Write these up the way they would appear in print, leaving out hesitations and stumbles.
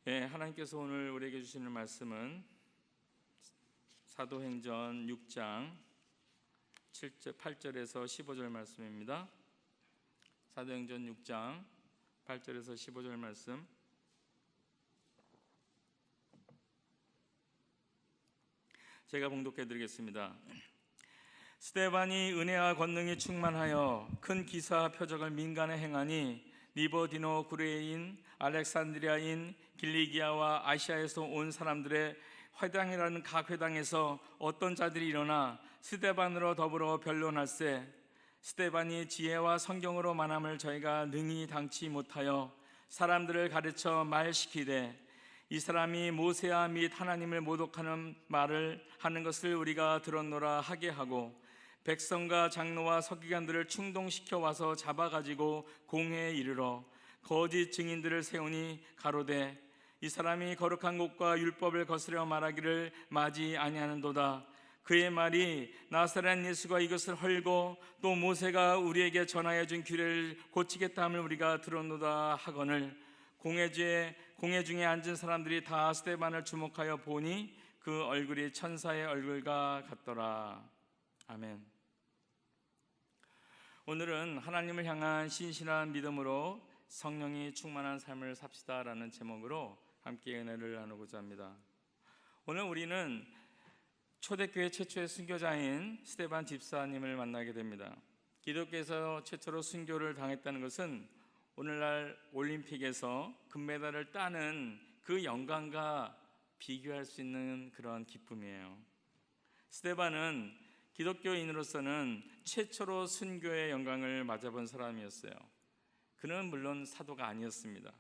네, 하나님께서 오늘 우리에게 주시는 말씀은 사도행전 6장 8절에서 15절 말씀입니다. 사도행전 6장 8절에서 15절 말씀, 제가 봉독해 드리겠습니다. 스데반이 은혜와 권능이 충만하여 큰 기사와 표적을 민간에 행하니 리버디노 구레인 알렉산드리아인 길리기아와 아시아에서 온 사람들의 회당이라는 각 회당에서 어떤 자들이 일어나 스데반으로 더불어 변론할세, 스데반이 지혜와 성경으로 만함을 저희가 능히 당치 못하여 사람들을 가르쳐 말시키되, 이 사람이 모세와 및 하나님을 모독하는 말을 하는 것을 우리가 들었노라 하게 하고, 백성과 장로와 서기관들을 충동시켜 와서 잡아가지고 공회에 이르러 거짓 증인들을 세우니 가로되, 이 사람이 거룩한 곳과 율법을 거스려 말하기를 마지 아니하는도다. 그의 말이 나사렛 예수가 이것을 헐고 또 모세가 우리에게 전하여 준 규례를 고치겠다 함을 우리가 들었노다 하거늘, 공회 중에 앉은 사람들이 다 스데반을 주목하여 보니 그 얼굴이 천사의 얼굴과 같더라. 아멘. 오늘은 하나님을 향한 신실한 믿음으로 성령이 충만한 삶을 삽시다라는 제목으로 함께 은혜를 나누고자 합니다. 오늘 우리는 초대교회 최초의 순교자인 스데반 집사님을 만나게 됩니다. 기독교에서 최초로 순교를 당했다는 것은 오늘날 올림픽에서 금메달을 따는 그 영광과 비교할 수 있는 그런 기쁨이에요. 스데반은 기독교인으로서는 최초로 순교의 영광을 맞아본 사람이었어요. 그는 물론 사도가 아니었습니다.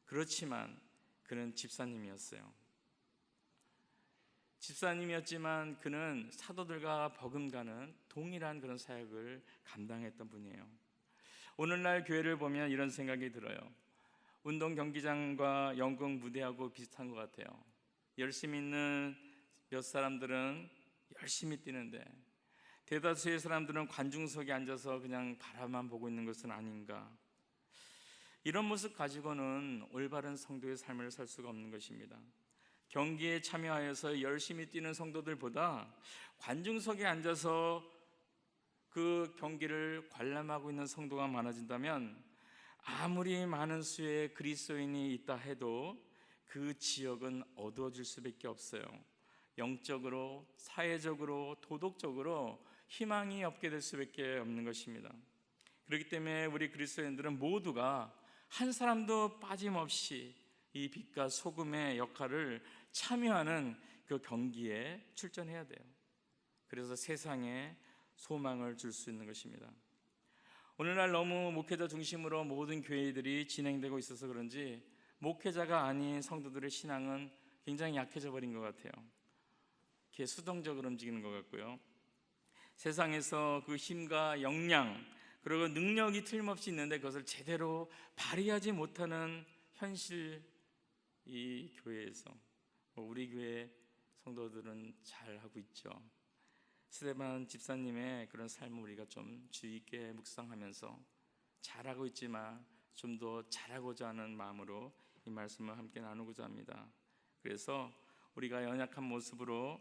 그렇지만 그는 집사님이었어요. 집사님이었지만 그는 사도들과 버금가는 동일한 그런 사역을 감당했던 분이에요. 오늘날 교회를 보면 이런 생각이 들어요. 운동 경기장과 연극 무대하고 비슷한 것 같아요. 열심히 있는 몇 사람들은 열심히 뛰는데 대다수의 사람들은 관중석에 앉아서 그냥 바라만 보고 있는 것은 아닌가. 이런 모습 가지고는 올바른 성도의 삶을 살 수가 없는 것입니다. 경기에 참여하여서 열심히 뛰는 성도들보다 관중석에 앉아서 그 경기를 관람하고 있는 성도가 많아진다면, 아무리 많은 수의 그리스도인이 있다 해도 그 지역은 어두워질 수밖에 없어요. 영적으로, 사회적으로, 도덕적으로 희망이 없게 될 수밖에 없는 것입니다. 그렇기 때문에 우리 그리스도인들은 모두가 한 사람도 빠짐없이 이 빛과 소금의 역할을 참여하는 그 경기에 출전해야 돼요. 그래서 세상에 소망을 줄 수 있는 것입니다. 오늘날 너무 목회자 중심으로 모든 교회들이 진행되고 있어서 그런지 목회자가 아닌 성도들의 신앙은 굉장히 약해져 버린 것 같아요. 이렇게 수동적으로 움직이는 것 같고요. 세상에서 그 힘과 역량 그리고 능력이 틀림없이 있는데 그것을 제대로 발휘하지 못하는 현실, 이 교회에서 우리 교회 성도들은 잘 하고 있죠. 스데반 집사님의 그런 삶을 우리가 좀 주의 있게 묵상하면서 잘하고 있지만 좀 더 잘하고자 하는 마음으로 이 말씀을 함께 나누고자 합니다. 그래서 우리가 연약한 모습으로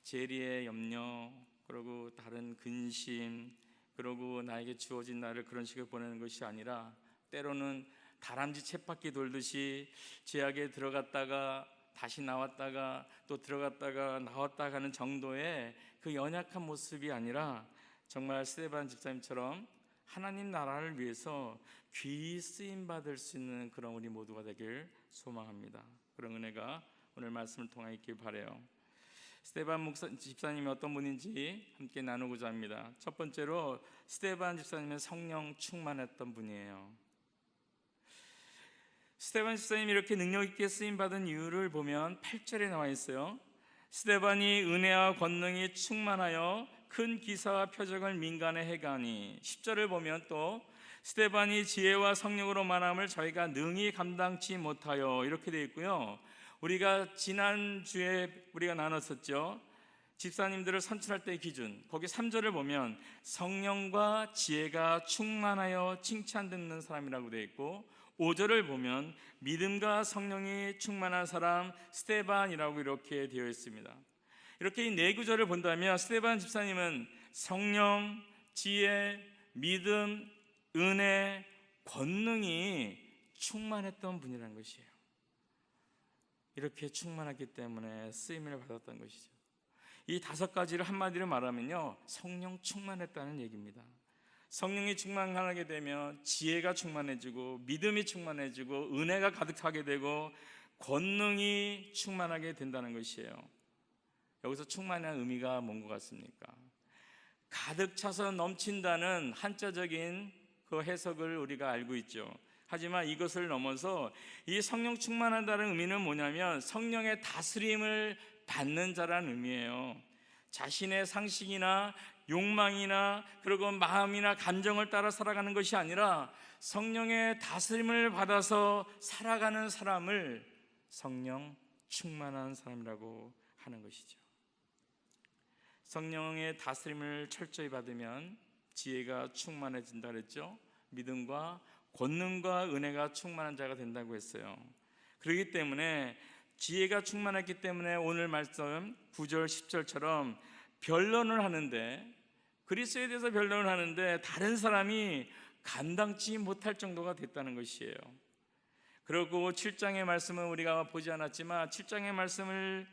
재리의 염려, 그리고 다른 근심, 그리고 나에게 주어진 날을 그런 식으로 보내는 것이 아니라, 때로는 다람쥐 쳇바퀴 돌듯이 죄악에 들어갔다가 다시 나왔다가 또 들어갔다가 나왔다 가는 정도의 그 연약한 모습이 아니라, 정말 스데반 집사님처럼 하나님 나라를 위해서 귀히 쓰임 받을 수 있는 그런 우리 모두가 되길 소망합니다. 그런 은혜가 오늘 말씀을 통해 있길 바라요. 스데반 집사님이 어떤 분인지 함께 나누고자 합니다. 첫 번째로 스데반 집사님은 성령 충만했던 분이에요. 스데반 집사님이 이렇게 능력 있게 쓰임 받은 이유를 보면 8절에 나와 있어요. 스데반이 은혜와 권능이 충만하여 큰 기사와 표적을 민간에 행하니, 10절을 보면 또 스데반이 지혜와 성령으로 말함을 저희가 능히 감당치 못하여, 이렇게 되어 있고요. 우리가 지난주에 우리가 나눴었죠. 집사님들을 선출할 때의 기준, 거기 3절을 보면 성령과 지혜가 충만하여 칭찬 듣는 사람이라고 되어 있고, 5절을 보면 믿음과 성령이 충만한 사람 스데반이라고 이렇게 되어 있습니다. 이렇게 이 네 구절을 본다면 스데반 집사님은 성령, 지혜, 믿음, 은혜, 권능이 충만했던 분이라는 것이에요. 이렇게 충만했기 때문에 쓰임을 받았던 것이죠. 이 5가지를 한마디로 말하면요, 성령 충만했다는 얘기입니다. 성령이 충만하게 되면 지혜가 충만해지고, 믿음이 충만해지고, 은혜가 가득하게 되고, 권능이 충만하게 된다는 것이에요. 여기서 충만한 의미가 뭔 것 같습니까? 가득 차서 넘친다는 한자적인 그 해석을 우리가 알고 있죠. 하지만 이것을 넘어서 이 성령 충만하다는 의미는 뭐냐면 성령의 다스림을 받는 자라는 의미예요. 자신의 상식이나 욕망이나 그리고 마음이나 감정을 따라 살아가는 것이 아니라 성령의 다스림을 받아서 살아가는 사람을 성령 충만한 사람이라고 하는 것이죠. 성령의 다스림을 철저히 받으면 지혜가 충만해진다 그랬죠. 믿음과 권능과 은혜가 충만한 자가 된다고 했어요. 그렇기 때문에 지혜가 충만했기 때문에 오늘 말씀 9절 10절처럼 변론을 하는데, 그리스도에 대해서 변론을 하는데 다른 사람이 감당치 못할 정도가 됐다는 것이에요. 그리고 7장의 말씀은 우리가 보지 않았지만 7장의 말씀을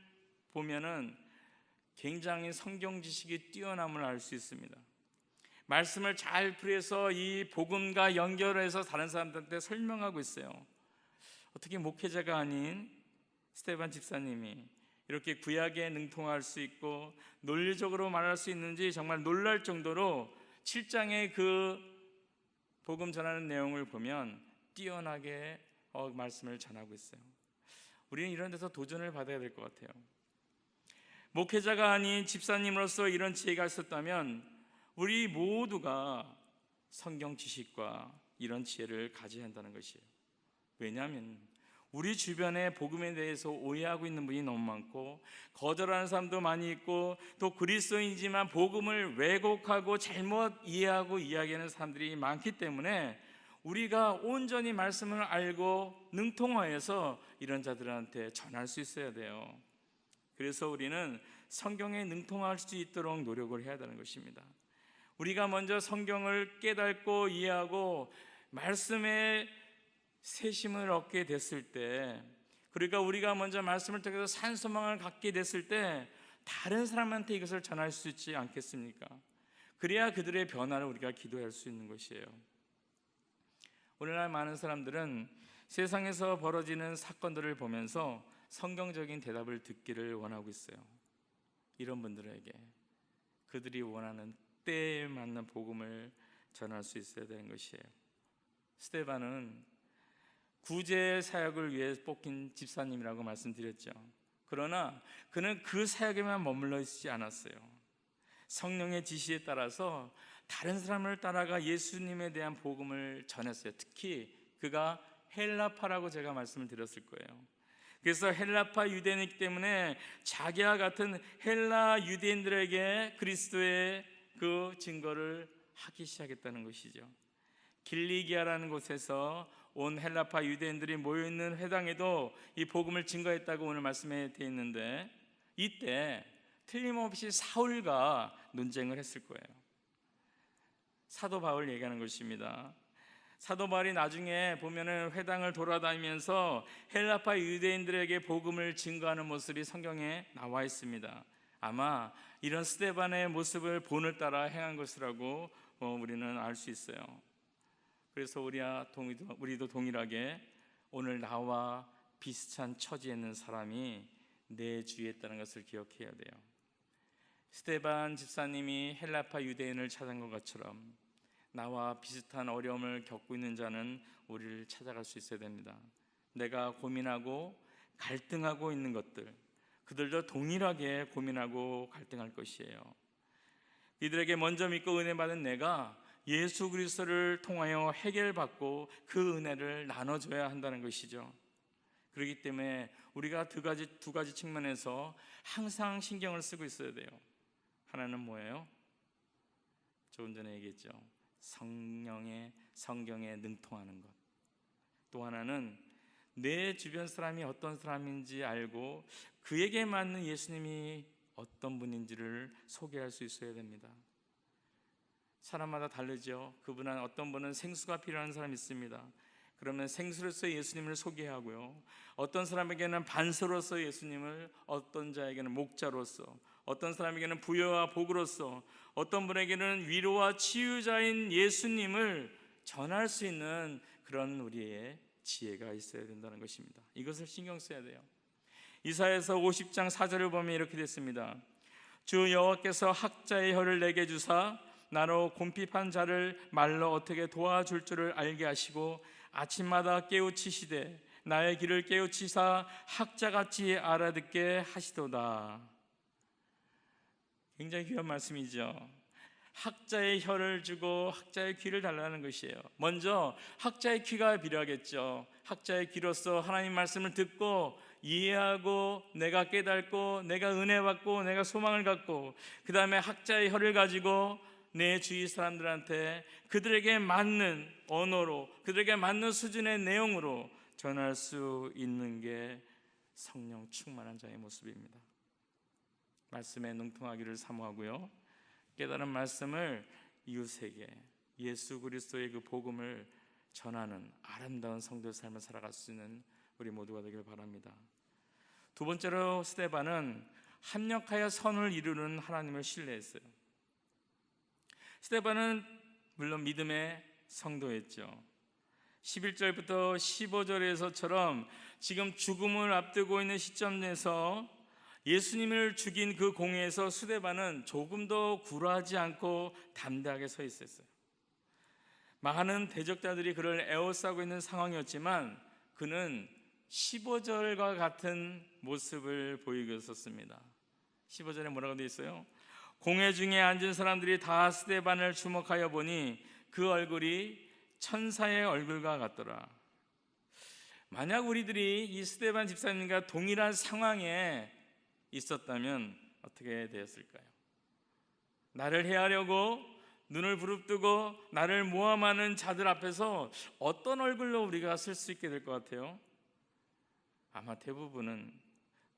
보면은 굉장히 성경 지식이 뛰어남을 알 수 있습니다. 말씀을 잘 풀이해서 이 복음과 연결해서 다른 사람들한테 설명하고 있어요. 어떻게 목회자가 아닌 스데반 집사님이 이렇게 구약에 능통할 수 있고 논리적으로 말할 수 있는지 정말 놀랄 정도로 7장의 그 복음 전하는 내용을 보면 뛰어나게 말씀을 전하고 있어요. 우리는 이런 데서 도전을 받아야 될 것 같아요. 목회자가 아닌 집사님으로서 이런 지혜가 있었다면 우리 모두가 성경 지식과 이런 지혜를 가져야 한다는 것이에요. 왜냐하면 우리 주변에 복음에 대해서 오해하고 있는 분이 너무 많고, 거절하는 사람도 많이 있고, 또 그리스도인이지만 복음을 왜곡하고 잘못 이해하고 이야기하는 사람들이 많기 때문에 우리가 온전히 말씀을 알고 능통하여서 이런 자들한테 전할 수 있어야 돼요. 그래서 우리는 성경에 능통할 수 있도록 노력을 해야 되는 것입니다. 우리가 먼저 성경을 깨닫고 이해하고 말씀의 세심을 얻게 됐을 때, 그러니까 우리가 먼저 말씀을 통해서 산소망을 갖게 됐을 때 다른 사람한테 이것을 전할 수 있지 않겠습니까? 그래야 그들의 변화를 우리가 기도할 수 있는 것이에요. 오늘날 많은 사람들은 세상에서 벌어지는 사건들을 보면서 성경적인 대답을 듣기를 원하고 있어요. 이런 분들에게 그들이 원하는 때에 맞는 복음을 전할 수 있어야 되는 것이에요. 스데반은 구제 사역을 위해 뽑힌 집사님이라고 말씀드렸죠. 그러나 그는 그 사역에만 머물러 있지 않았어요. 성령의 지시에 따라서 다른 사람을 따라가 예수님에 대한 복음을 전했어요. 특히 그가 헬라파라고 제가 말씀을 드렸을 거예요. 그래서 헬라파 유대인이기 때문에 자기와 같은 헬라 유대인들에게 그리스도의 그 증거를 하기 시작했다는 것이죠. 길리기아라는 곳에서 온 헬라파 유대인들이 모여있는 회당에도 이 복음을 증거했다고 오늘 말씀에 되어 있는데, 이때 틀림없이 사울과 논쟁을 했을 거예요. 사도 바울 얘기하는 것입니다. 사도 바울이 나중에 보면은 회당을 돌아다니면서 헬라파 유대인들에게 복음을 증거하는 모습이 성경에 나와 있습니다. 아마 이런 스데반의 모습을 본을 따라 행한 것이라고 우리는 알 수 있어요. 그래서 우리도 동일하게 오늘 나와 비슷한 처지에 있는 사람이 내 주위에 있다는 것을 기억해야 돼요. 스데반 집사님이 헬라파 유대인을 찾은 것 것처럼 나와 비슷한 어려움을 겪고 있는 자는 우리를 찾아갈 수 있어야 됩니다. 내가 고민하고 갈등하고 있는 것들, 그들도 동일하게 고민하고 갈등할 것이에요. 이들에게 먼저 믿고 은혜 받은 내가 예수 그리스도를 통하여 해결받고 그 은혜를 나눠줘야 한다는 것이죠. 그렇기 때문에 우리가 두 가지 측면에서 항상 신경을 쓰고 있어야 돼요. 하나는 뭐예요? 조금 전에 얘기했죠. 성경에 능통하는 것. 또 하나는 내 주변 사람이 어떤 사람인지 알고 그에게 맞는 예수님이 어떤 분인지를 소개할 수 있어야 됩니다. 사람마다 다르죠. 어떤 분은 생수가 필요한 사람이 있습니다. 그러면 생수로서 예수님을 소개하고요, 어떤 사람에게는 반서로서 예수님을, 어떤 자에게는 목자로서, 어떤 사람에게는 부여와 복으로서, 어떤 분에게는 위로와 치유자인 예수님을 전할 수 있는 그런 우리의 지혜가 있어야 된다는 것입니다. 이것을 신경 써야 돼요. 이사야서 50장 4절을 보면 이렇게 됐습니다. 주 여호와께서 학자의 혀를 내게 주사 나로 곰핍한 자를 말로 어떻게 도와줄 줄을 알게 하시고 아침마다 깨우치시되 나의 길을 깨우치사 학자같이 알아듣게 하시도다. 굉장히 귀한 말씀이죠. 학자의 혀를 주고 학자의 귀를 달라는 것이에요. 먼저 학자의 귀가 필요하겠죠. 학자의 귀로서 하나님 말씀을 듣고 이해하고 내가 깨닫고 내가 은혜 받고 내가 소망을 갖고, 그 다음에 학자의 혀를 가지고 내 주위 사람들한테 그들에게 맞는 언어로, 그들에게 맞는 수준의 내용으로 전할 수 있는 게 성령 충만한 자의 모습입니다. 말씀에 능통하기를 사모하고요, 깨달은 말씀을 이웃에게 예수 그리스도의 그 복음을 전하는 아름다운 성도의 삶을 살아갈 수 있는 우리 모두가 되길 바랍니다. 두 번째로 스데반은 합력하여 선을 이루는 하나님을 신뢰했어요. 스데반은 물론 믿음의 성도였죠. 11절부터 15절에서처럼 지금 죽음을 앞두고 있는 시점에서 예수님을 죽인 그 공회에서 스데반은 조금 더 굴하지 않고 담대하게 서 있었어요. 많은 대적자들이 그를 에워싸고 있는 상황이었지만 그는 15절과 같은 모습을 보이고 있었습니다. 15절에 뭐라고 되어 있어요? 공회 중에 앉은 사람들이 다 스데반을 주목하여 보니 그 얼굴이 천사의 얼굴과 같더라. 만약 우리들이 이 스데반 집사님과 동일한 상황에 있었다면 어떻게 되었을까요? 나를 해하려고 눈을 부릅뜨고 나를 모함하는 자들 앞에서 어떤 얼굴로 우리가 쓸 수 있게 될 것 같아요? 아마 대부분은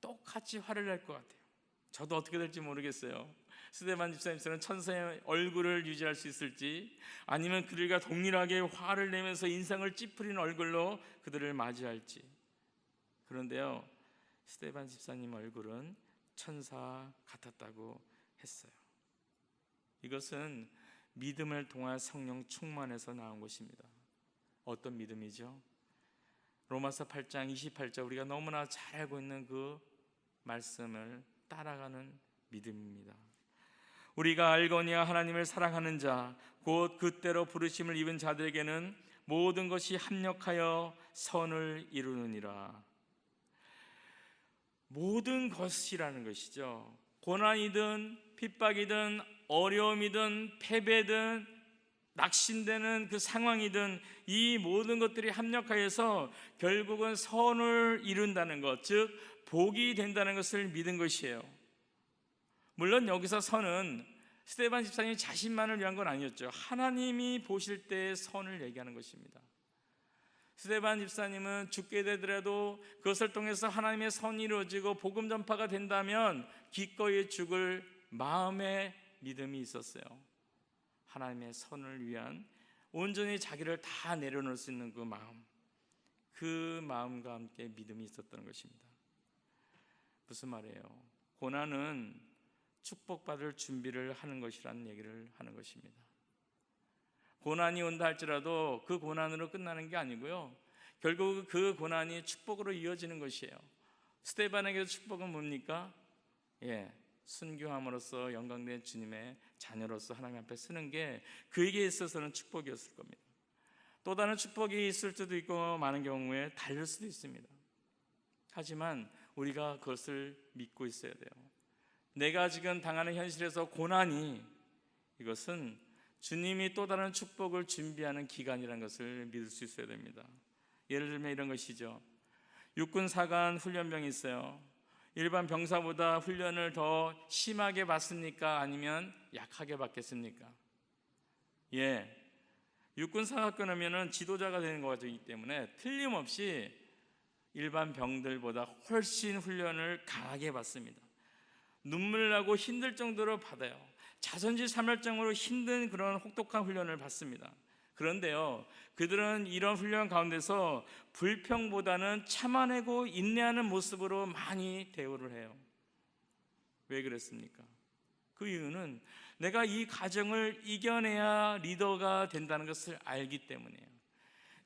똑같이 화를 낼 것 같아요. 저도 어떻게 될지 모르겠어요. 스데반 집사님처럼 천사의 얼굴을 유지할 수 있을지, 아니면 그들과 동일하게 화를 내면서 인상을 찌푸리는 얼굴로 그들을 맞이할지. 그런데요, 스데반 집사님 얼굴은 천사 같았다고 했어요. 이것은 믿음을 통한 성령 충만에서 나온 것입니다. 어떤 믿음이죠? 로마서 8장 28절, 우리가 너무나 잘 알고 있는 그 말씀을 따라가는 믿음입니다. 우리가 알거니와 하나님을 사랑하는 자 곧 그때로 부르심을 입은 자들에게는 모든 것이 합력하여 선을 이루느니라. 모든 것이라는 것이죠. 고난이든 핍박이든 어려움이든 패배든 낙심되는 그 상황이든 이 모든 것들이 합력하여서 결국은 선을 이룬다는 것, 즉 복이 된다는 것을 믿은 것이에요. 물론 여기서 선은 스데반 집사님 자신만을 위한 건 아니었죠. 하나님이 보실 때의 선을 얘기하는 것입니다. 스데반 집사님은 죽게 되더라도 그것을 통해서 하나님의 선이 이루어지고 복음 전파가 된다면 기꺼이 죽을 마음의 믿음이 있었어요. 하나님의 선을 위한 온전히 자기를 다 내려놓을 수 있는 그 마음과 함께 믿음이 있었던 것입니다. 무슨 말이에요? 고난은 축복받을 준비를 하는 것이라는 얘기를 하는 것입니다. 고난이 온다 할지라도 그 고난으로 끝나는 게 아니고요, 결국 그 고난이 축복으로 이어지는 것이에요. 스데반에게도 축복은 뭡니까? 순교함으로써 영광된 주님의 자녀로서 하나님 앞에 서는 게 그에게 있어서는 축복이었을 겁니다. 또 다른 축복이 있을 수도 있고 많은 경우에 다를 수도 있습니다. 하지만 우리가 그것을 믿고 있어야 돼요. 내가 지금 당하는 현실에서 고난이, 이것은 주님이 또 다른 축복을 준비하는 기간이라는 것을 믿을 수 있어야 됩니다. 예를 들면 이런 것이죠. 육군 사관 훈련병이 있어요. 일반 병사보다 훈련을 더 심하게 받습니까? 아니면 약하게 받겠습니까? 육군 사관 끊으면 지도자가 되는 것이기 때문에 틀림없이 일반 병들보다 훨씬 훈련을 강하게 받습니다. 눈물 나고 힘들 정도로 받아요. 자선지 사멸정으로 힘든 그런 혹독한 훈련을 받습니다. 그런데요, 그들은 이런 훈련 가운데서 불평보다는 참아내고 인내하는 모습으로 많이 대우를 해요. 왜 그랬습니까? 그 이유는 내가 이 과정을 이겨내야 리더가 된다는 것을 알기 때문이에요.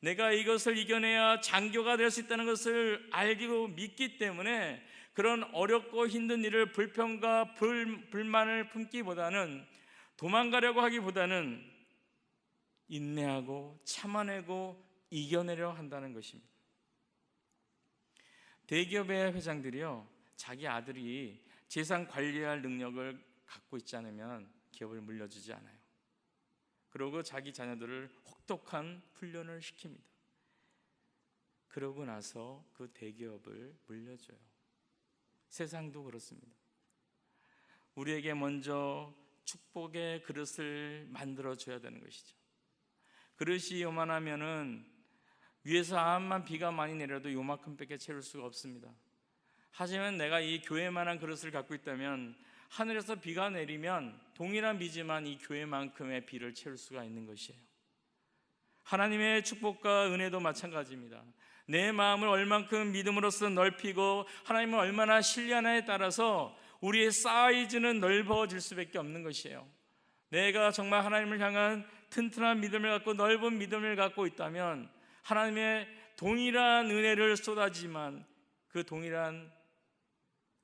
내가 이것을 이겨내야 장교가 될 수 있다는 것을 알고 믿기 때문에 그런 어렵고 힘든 일을 불평과 불만을 품기보다는, 도망가려고 하기보다는 인내하고 참아내고 이겨내려 한다는 것입니다. 대기업의 회장들이요, 자기 아들이 재산 관리할 능력을 갖고 있지 않으면 기업을 물려주지 않아요. 그리고 자기 자녀들을 혹독한 훈련을 시킵니다. 그러고 나서 그 대기업을 물려줘요. 세상도 그렇습니다. 우리에게 먼저 축복의 그릇을 만들어줘야 되는 것이죠. 그릇이 요만하면은 위에서 암만 비가 많이 내려도 요만큼밖에 채울 수가 없습니다. 하지만 내가 이 교회만한 그릇을 갖고 있다면 하늘에서 비가 내리면 동일한 비지만 이 교회만큼의 비를 채울 수가 있는 것이에요. 하나님의 축복과 은혜도 마찬가지입니다. 내 마음을 얼만큼 믿음으로써 넓히고 하나님을 얼마나 신뢰하느냐에 따라서 우리의 사이즈는 넓어질 수밖에 없는 것이에요. 내가 정말 하나님을 향한 튼튼한 믿음을 갖고 넓은 믿음을 갖고 있다면 하나님의 동일한 은혜를 쏟아지만 그 동일한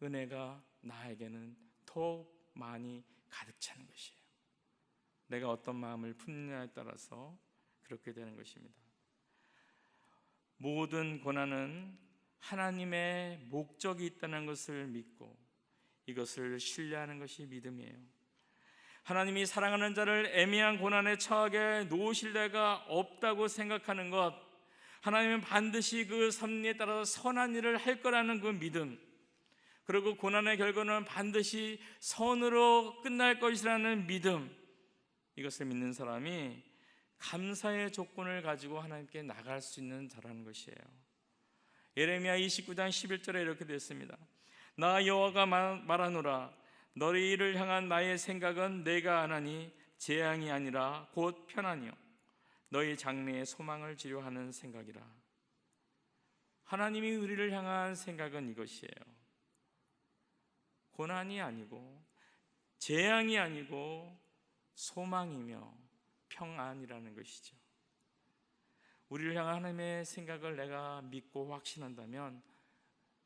은혜가 나에게는 더 많이 가득 차는 것이에요. 내가 어떤 마음을 품느냐에 따라서 그렇게 되는 것입니다. 모든 고난은 하나님의 목적이 있다는 것을 믿고 이것을 신뢰하는 것이 믿음이에요. 하나님이 사랑하는 자를 애매한 고난에 처하게 놓으실 데가 없다고 생각하는 것, 하나님은 반드시 그 섭리에 따라서 선한 일을 할 거라는 그 믿음, 그리고 고난의 결과는 반드시 선으로 끝날 것이라는 믿음, 이것을 믿는 사람이 감사의 조건을 가지고 하나님께 나갈 수 있는 자라는 것이에요. 예레미야 29장 11절에 이렇게 되어 있습니다. 나 여호와가 말하노라, 너희를 향한 나의 생각은 내가 아나니 재앙이 아니라 곧 편안이요 너희 장래의 소망을 지려하는 생각이라. 하나님이 우리를 향한 생각은 이것이에요. 고난이 아니고 재앙이 아니고 소망이며 평안이라는 것이죠. 우리를 향한 하나님의 생각을 내가 믿고 확신한다면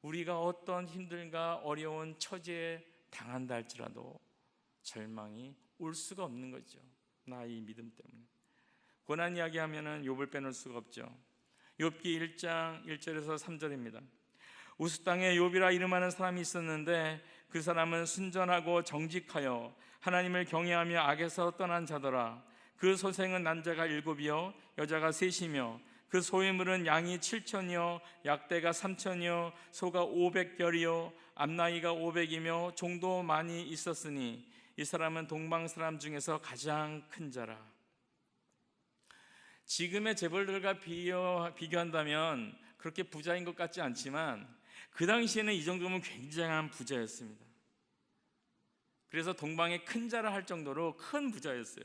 우리가 어떤 힘들과 어려운 처지에 당한다 할지라도 절망이 올 수가 없는 거죠. 나의 믿음 때문에. 고난 이야기하면은 욥을 빼놓을 수가 없죠. 욥기 1장 1절에서 3절입니다. 우스 땅에 욥이라 이름하는 사람이 있었는데 그 사람은 순전하고 정직하여 하나님을 경외하며 악에서 떠난 자더라. 그 소생은 남자가 7이요 여자가 3이며 그 소유물은 양이 7천이요 약대가 3천이요 소가 500결이요 암나이가 500이며 종도 많이 있었으니 이 사람은 동방 사람 중에서 가장 큰 자라. 지금의 재벌들과 비교한다면 그렇게 부자인 것 같지 않지만 그 당시에는 이 정도면 굉장한 부자였습니다. 그래서 동방의 큰 자라 할 정도로 큰 부자였어요.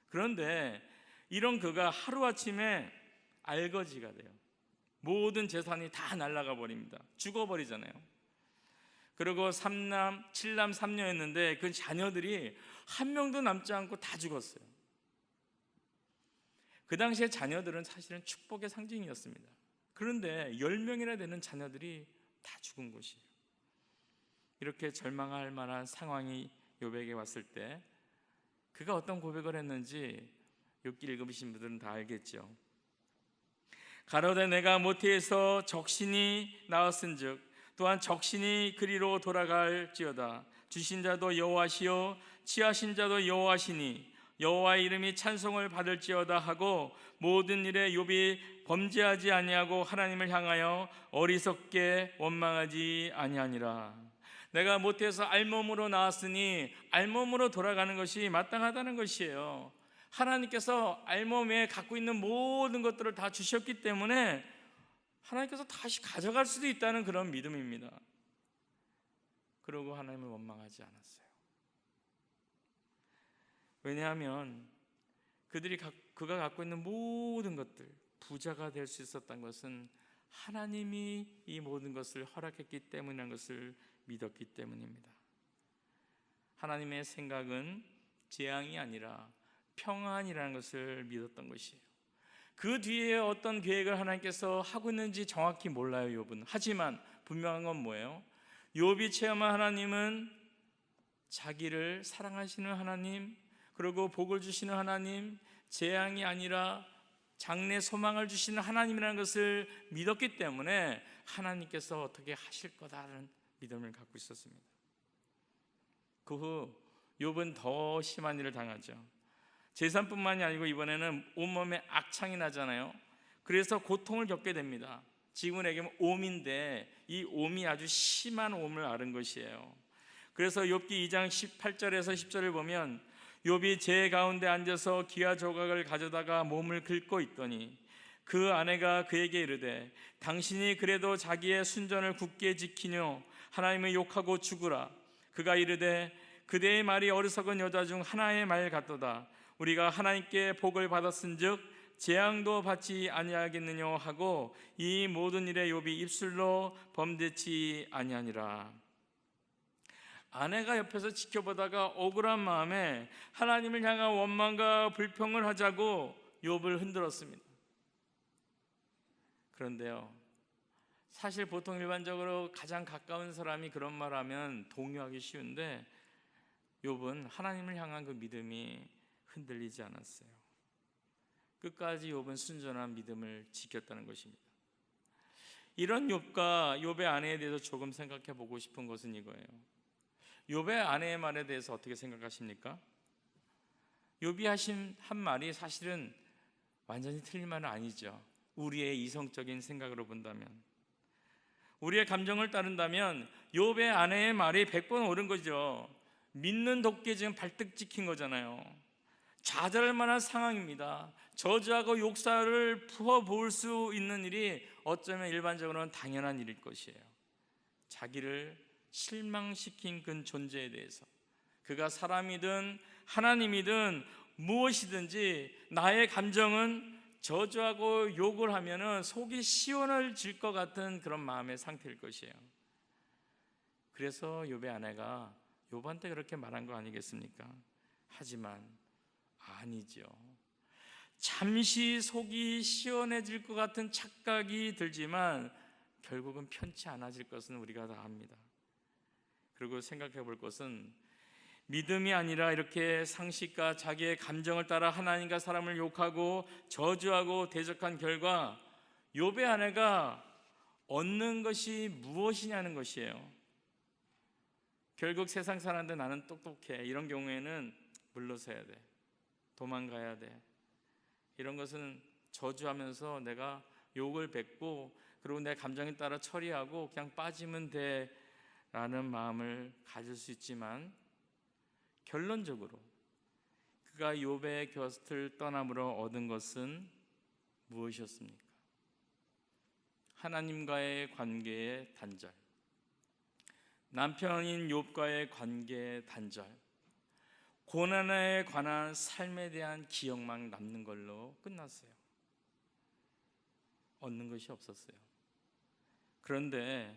그런데 이런 그가 하루아침에 알거지가 돼요. 모든 재산이 다 날아가 버립니다. 죽어버리잖아요. 그리고 7남 3녀였는데 그 자녀들이 한 명도 남지 않고 다 죽었어요. 그 당시에 자녀들은 사실은 축복의 상징이었습니다. 그런데 10명이나 되는 자녀들이 다 죽은 것이에요. 이렇게 절망할 만한 상황이 욥에게 왔을 때 그가 어떤 고백을 했는지 욥기 읽으신 분들은 다 알겠죠. 가로되 내가 모태에서 적신이 나왔은즉 또한 적신이 그리로 돌아갈지어다. 주신 자도 여호와시요 취하신 자도 여호와시니 여호와의 이름이 찬송을 받을지어다 하고 모든 일에 욥이 범죄하지 아니하고 하나님을 향하여 어리석게 원망하지 아니하니라. 내가 못해서 알몸으로 나왔으니 알몸으로 돌아가는 것이 마땅하다는 것이에요. 하나님께서 알몸에 갖고 있는 모든 것들을 다 주셨기 때문에 하나님께서 다시 가져갈 수도 있다는 그런 믿음입니다. 그러고 하나님을 원망하지 않았어요. 왜냐하면 그가 갖고 있는 모든 것들, 부자가 될 수 있었던 것은 하나님이 이 모든 것을 허락했기 때문이라는 것을 믿었기 때문입니다. 하나님의 생각은 재앙이 아니라 평안이라는 것을 믿었던 것이에요. 그 뒤에 어떤 계획을 하나님께서 하고 있는지 정확히 몰라요, 욥은. 하지만 분명한 건 뭐예요? 욥이 체험한 하나님은 자기를 사랑하시는 하나님, 그리고 복을 주시는 하나님, 재앙이 아니라 장래 소망을 주시는 하나님이라는 것을 믿었기 때문에 하나님께서 어떻게 하실 거다라는 믿음을 갖고 있었습니다. 그 후 욥은 더 심한 일을 당하죠. 재산뿐만이 아니고 이번에는 온몸에 악창이 나잖아요. 그래서 고통을 겪게 됩니다. 지금은 얘기하면 옴인데 이 옴이 아주 심한 옴을 앓은 것이에요. 그래서 욥기 2장 18절에서 10절을 보면 욥이 제 가운데 앉아서 기와 조각을 가져다가 몸을 긁고 있더니 그 아내가 그에게 이르되 당신이 그래도 자기의 순전을 굳게 지키뇨 하나님을 욕하고 죽으라. 그가 이르되 그대의 말이 어리석은 여자 중 하나의 말 같도다. 우리가 하나님께 복을 받았은즉 재앙도 받지 아니하겠느냐 하고 이 모든 일에 욥이 입술로 범죄치 아니하니라. 아내가 옆에서 지켜보다가 억울한 마음에 하나님을 향한 원망과 불평을 하자고 욥을 흔들었습니다. 그런데요, 사실 보통 일반적으로 가장 가까운 사람이 그런 말 하면 동요하기 쉬운데 욥은 하나님을 향한 그 믿음이 흔들리지 않았어요. 끝까지 욥은 순전한 믿음을 지켰다는 것입니다. 이런 욥과 욥의 아내에 대해서 조금 생각해 보고 싶은 것은 이거예요. 욥의 아내의 말에 대해서 어떻게 생각하십니까? 욥이 한 말이 사실은 완전히 틀린 말은 아니죠. 우리의 이성적인 생각으로 본다면, 우리의 감정을 따른다면 욥의 아내의 말이 100번 옳은 거죠. 믿는 도끼에 지금 발등 찍힌 거잖아요. 좌절할 만한 상황입니다. 저주하고 욕사를 부어부을 수 있는 일이 어쩌면 일반적으로는 당연한 일일 것이에요. 자기를 실망시킨 그 존재에 대해서, 그가 사람이든 하나님이든 무엇이든지 나의 감정은 저주하고 욕을 하면은 속이 시원해질 것 같은 그런 마음의 상태일 것이에요. 그래서 욥의 아내가 욥한테 그렇게 말한 거 아니겠습니까? 하지만 아니죠. 잠시 속이 시원해질 것 같은 착각이 들지만 결국은 편치 않아질 것은 우리가 다 압니다. 그리고 생각해 볼 것은 믿음이 아니라 이렇게 상식과 자기의 감정을 따라 하나님과 사람을 욕하고 저주하고 대적한 결과 욥의 아내가 얻는 것이 무엇이냐는 것이에요. 결국 세상 사람들 나는 똑똑해, 이런 경우에는 물러서야 돼, 도망가야 돼. 이런 것은 저주하면서 내가 욕을 뱉고 그리고 내 감정에 따라 처리하고 그냥 빠지면 돼 라는 마음을 가질 수 있지만, 결론적으로 그가 욥의 곁을 떠남으로 얻은 것은 무엇이었습니까? 하나님과의 관계의 단절, 남편인 욥과의 관계의 단절, 고난에 관한 삶에 대한 기억만 남는 걸로 끝났어요. 얻는 것이 없었어요. 그런데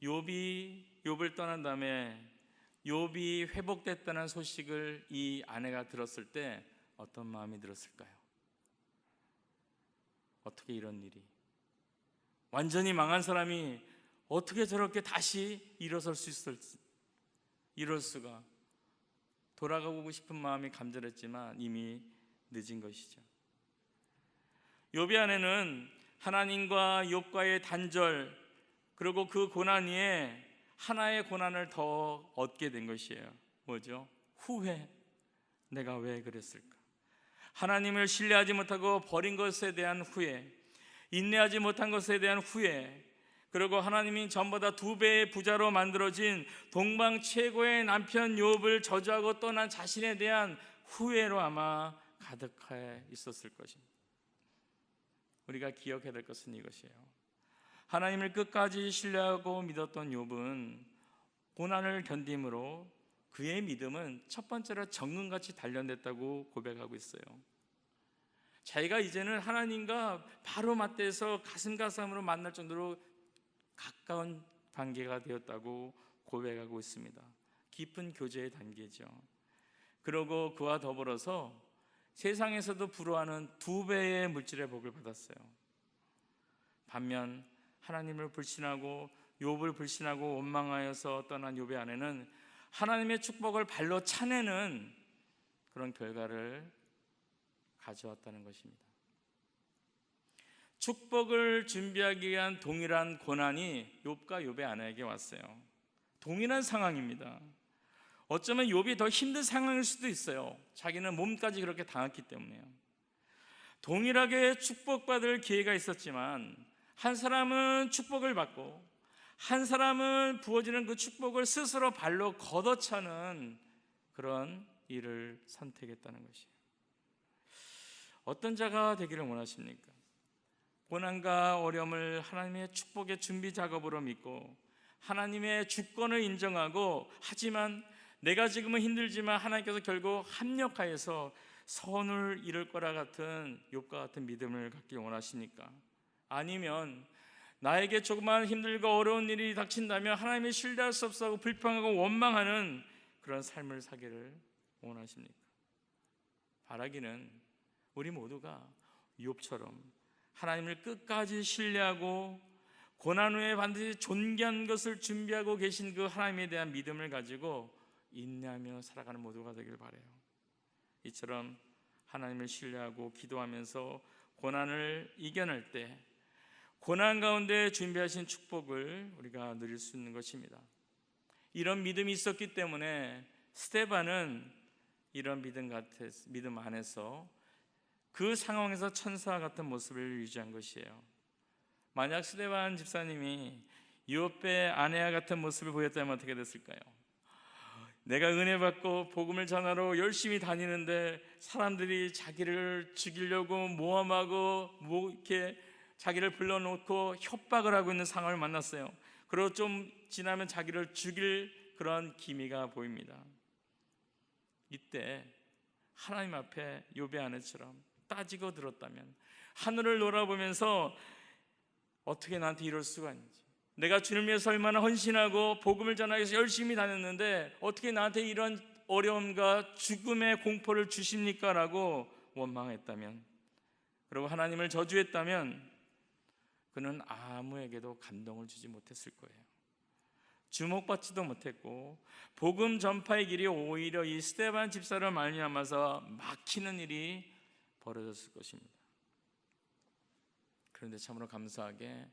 욥을 떠난 다음에 욥이 회복됐다는 소식을 이 아내가 들었을 때 어떤 마음이 들었을까요? 어떻게 이런 일이, 완전히 망한 사람이 어떻게 저렇게 다시 일어설 수 있을지, 이럴 수가. 돌아가고 싶은 마음이 간절했지만 이미 늦은 것이죠. 욥의 아내는 하나님과 욥과의 단절, 그리고 그 고난 위에 하나의 고난을 더 얻게 된 것이에요. 뭐죠? 후회. 내가 왜 그랬을까? 하나님을 신뢰하지 못하고 버린 것에 대한 후회, 인내하지 못한 것에 대한 후회, 그리고 하나님이 전보다 2배의 부자로 만들어진 동방 최고의 남편 욥을 저주하고 떠난 자신에 대한 후회로 아마 가득해 있었을 것입니다. 우리가 기억해야 될 것은 이것이에요. 하나님을 끝까지 신뢰하고 믿었던 욥은 고난을 견딤으로 그의 믿음은 첫 번째로 정금같이 단련됐다고 고백하고 있어요. 자기가 이제는 하나님과 바로 맞대서 가슴가슴으로 만날 정도로 가까운 관계가 되었다고 고백하고 있습니다. 깊은 교제의 단계죠. 그러고 그와 더불어서 세상에서도 부러워하는 2배의 물질의 복을 받았어요. 반면 하나님을 불신하고 욥을 불신하고 원망하여서 떠난 욥의 아내는 하나님의 축복을 발로 차내는 그런 결과를 가져왔다는 것입니다. 축복을 준비하기 위한 동일한 고난이 욥과 욥의 아내에게 왔어요. 동일한 상황입니다. 어쩌면 욥이 더 힘든 상황일 수도 있어요. 자기는 몸까지 그렇게 당했기 때문에요. 동일하게 축복받을 기회가 있었지만 한 사람은 축복을 받고 한 사람은 부어지는 그 축복을 스스로 발로 걷어차는 그런 일을 선택했다는 것이에요. 어떤 자가 되기를 원하십니까? 고난과 어려움을 하나님의 축복의 준비 작업으로 믿고 하나님의 주권을 인정하고, 하지만 내가 지금은 힘들지만 하나님께서 결국 합력하여서 선을 이룰 거라 같은 욥과 같은 믿음을 갖기 원하십니까? 아니면 나에게 조그마한 힘들고 어려운 일이 닥친다면 하나님을 신뢰할 수 없어 불평하고 원망하는 그런 삶을 사기를 원하십니까? 바라기는 우리 모두가 욥처럼 하나님을 끝까지 신뢰하고 고난 후에 반드시 존귀한 것을 준비하고 계신 그 하나님에 대한 믿음을 가지고 인내하며 살아가는 모두가 되길 바라요. 이처럼 하나님을 신뢰하고 기도하면서 고난을 이겨낼 때 고난 가운데 준비하신 축복을 우리가 누릴 수 있는 것입니다. 이런 믿음이 있었기 때문에 스데반은 이런 믿음 안에서 그 상황에서 천사와 같은 모습을 유지한 것이에요. 만약 스데반 집사님이 욥의 아내와 같은 모습을 보였다면 어떻게 됐을까요? 내가 은혜 받고 복음을 전하러 열심히 다니는데 사람들이 자기를 죽이려고 모함하고 이렇게 자기를 불러놓고 협박을 하고 있는 상황을 만났어요. 그리고 좀 지나면 자기를 죽일 그런 기미가 보입니다. 이때 하나님 앞에 욥의 아내처럼 따지고 들었다면, 하늘을 놀아보면서 어떻게 나한테 이럴 수가 있는지, 내가 주님 위해서 얼마나 헌신하고 복음을 전하기 위해서 열심히 다녔는데 어떻게 나한테 이런 어려움과 죽음의 공포를 주십니까? 라고 원망했다면, 그리고 하나님을 저주했다면 그는 아무에게도 감동을 주지 못했을 거예요. 주목받지도 못했고 복음 전파의 길이 오히려 이 스데반 집사를 말미암아서 막히는 일이 벌어졌을 것입니다. 그런데 참으로 감사하게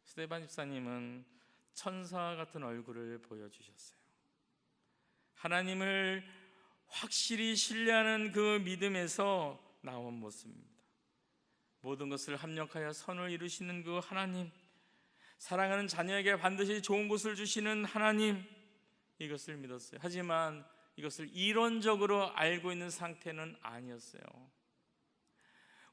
스데반 집사님은 천사와 같은 얼굴을 보여주셨어요. 하나님을 확실히 신뢰하는 그 믿음에서 나온 모습입니다. 모든 것을 합력하여 선을 이루시는 그 하나님, 사랑하는 자녀에게 반드시 좋은 것을 주시는 하나님, 이것을 믿었어요. 하지만 이것을 이론적으로 알고 있는 상태는 아니었어요.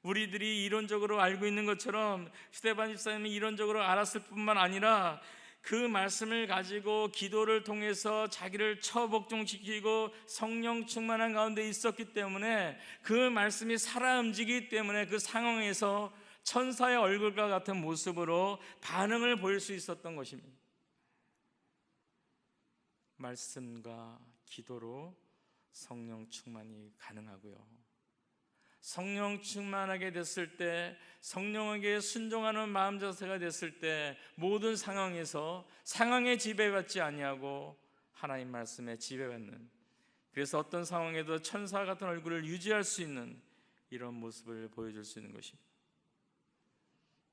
우리들이 이론적으로 알고 있는 것처럼 스데반 집사님은 이론적으로 알았을 뿐만 아니라 그 말씀을 가지고 기도를 통해서 자기를 처복종시키고 성령 충만한 가운데 있었기 때문에, 그 말씀이 살아 움직이기 때문에 그 상황에서 천사의 얼굴과 같은 모습으로 반응을 보일 수 있었던 것입니다. 말씀과 기도로 성령 충만이 가능하고요, 성령 충만하게 됐을 때, 성령에게 순종하는 마음 자세가 됐을 때 모든 상황에서 상황에 지배받지 아니하고 하나님 말씀에 지배받는, 그래서 어떤 상황에도 천사 같은 얼굴을 유지할 수 있는 이런 모습을 보여줄 수 있는 것입니다.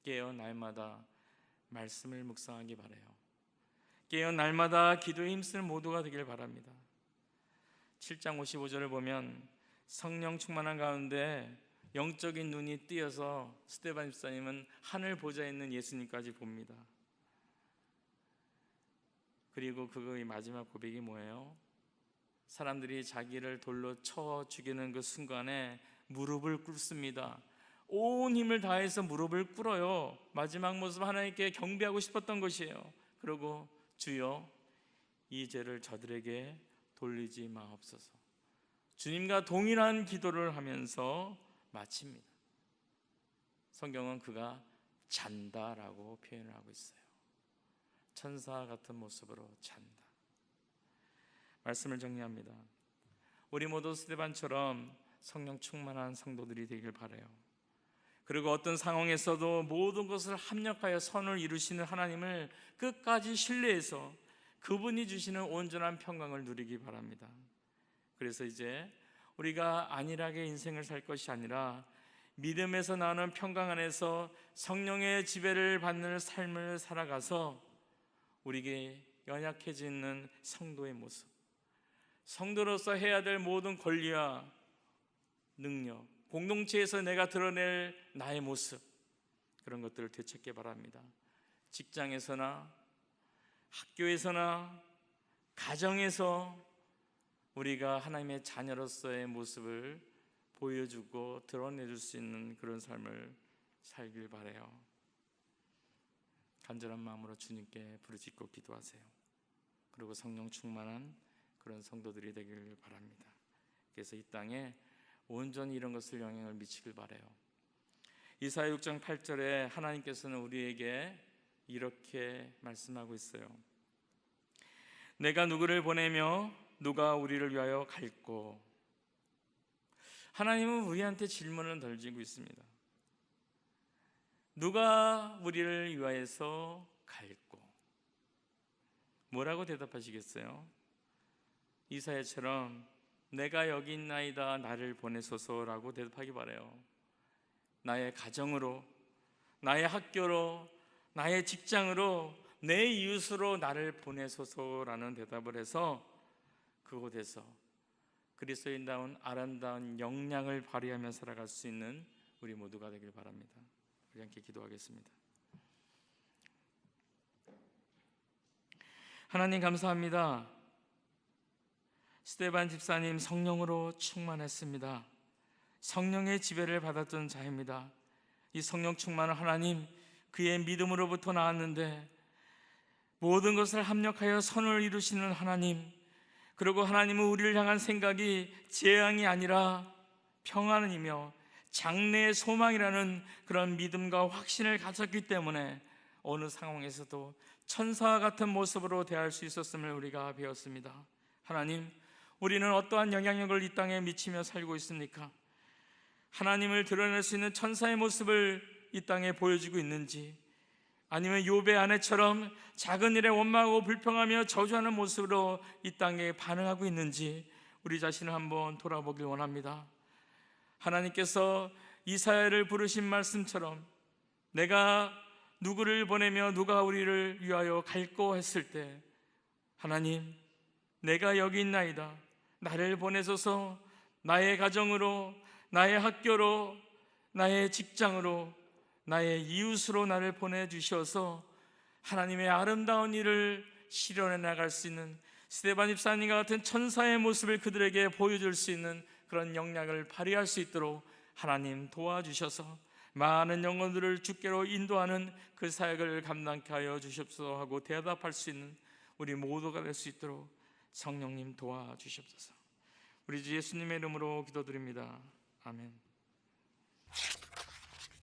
깨어 날마다 말씀을 묵상하기 바라요. 깨어 날마다 기도에 힘쓸 모두가 되길 바랍니다. 7장 55절을 보면 성령 충만한 가운데 영적인 눈이 띄어서 스데반 집사님은 하늘 보좌에 있는 예수님까지 봅니다. 그리고 그의 마지막 고백이 뭐예요? 사람들이 자기를 돌로 쳐 죽이는 그 순간에 무릎을 꿇습니다. 온 힘을 다해서 무릎을 꿇어요. 마지막 모습 하나님께 경배하고 싶었던 것이에요. 그리고 주여 이 죄를 저들에게 돌리지 마옵소서. 주님과 동일한 기도를 하면서 마칩니다. 성경은 그가 잔다라고 표현을 하고 있어요. 천사 같은 모습으로 잔다. 말씀을 정리합니다. 우리 모두 스데반처럼 성령 충만한 성도들이 되길 바라요. 그리고 어떤 상황에서도 모든 것을 합력하여 선을 이루시는 하나님을 끝까지 신뢰해서 그분이 주시는 온전한 평강을 누리기 바랍니다. 그래서 이제 우리가 안일하게 인생을 살 것이 아니라 믿음에서 나오는 평강 안에서 성령의 지배를 받는 삶을 살아가서 우리에게 연약해지는 성도의 모습, 성도로서 해야 될 모든 권리와 능력, 공동체에서 내가 드러낼 나의 모습, 그런 것들을 되찾기 바랍니다. 직장에서나 학교에서나 가정에서 우리가 하나님의 자녀로서의 모습을 보여주고 드러내줄 수 있는 그런 삶을 살길 바라요. 간절한 마음으로 주님께 부르짖고 기도하세요. 그리고 성령 충만한 그런 성도들이 되길 바랍니다. 그래서 이 땅에 온전히 이런 것을 영향을 미치길 바라요. 이사야 6장 8절에 하나님께서는 우리에게 이렇게 말씀하고 있어요. 내가 누구를 보내며 누가 우리를 위하여 갈꼬. 하나님은 우리한테 질문을 던지고 있습니다. 누가 우리를 위하여서 갈꼬? 뭐라고 대답하시겠어요? 이사야처럼 내가 여기 있나이다 나를 보내소서라고 대답하기 바라요. 나의 가정으로, 나의 학교로, 나의 직장으로, 내 이웃으로 나를 보내소서라는 대답을 해서 그곳에서 그리스도인다운 아름다운 역량을 발휘하며 살아갈 수 있는 우리 모두가 되길 바랍니다. 우리 함께 기도하겠습니다. 하나님 감사합니다. 스데반 집사님 성령으로 충만했습니다. 성령의 지배를 받았던 자입니다. 이 성령 충만한 하나님, 그의 믿음으로부터 나왔는데 모든 것을 합력하여 선을 이루시는 하나님, 그리고 하나님은 우리를 향한 생각이 재앙이 아니라 평안이며 장래의 소망이라는 그런 믿음과 확신을 가졌기 때문에 어느 상황에서도 천사와 같은 모습으로 대할 수 있었음을 우리가 배웠습니다. 하나님, 우리는 어떠한 영향력을 이 땅에 미치며 살고 있습니까? 하나님을 드러낼 수 있는 천사의 모습을 이 땅에 보여주고 있는지, 아니면 욥의 아내처럼 작은 일에 원망하고 불평하며 저주하는 모습으로 이 땅에 반응하고 있는지 우리 자신을 한번 돌아보길 원합니다. 하나님께서 이사야를 부르신 말씀처럼 내가 누구를 보내며 누가 우리를 위하여 갈꼬 했을 때, 하나님, 내가 여기 있나이다, 나를 보내소서. 나의 가정으로, 나의 학교로, 나의 직장으로, 나의 이웃으로 나를 보내주셔서 하나님의 아름다운 일을 실현해 나갈 수 있는 스데반 집사님과 같은 천사의 모습을 그들에게 보여줄 수 있는 그런 역량을 발휘할 수 있도록 하나님 도와주셔서 많은 영혼들을 주께로 인도하는 그 사역을 감당케 하여 주십소서 하고 대답할 수 있는 우리 모두가 될 수 있도록 성령님 도와주십소서. 우리 주 예수님의 이름으로 기도드립니다. 아멘.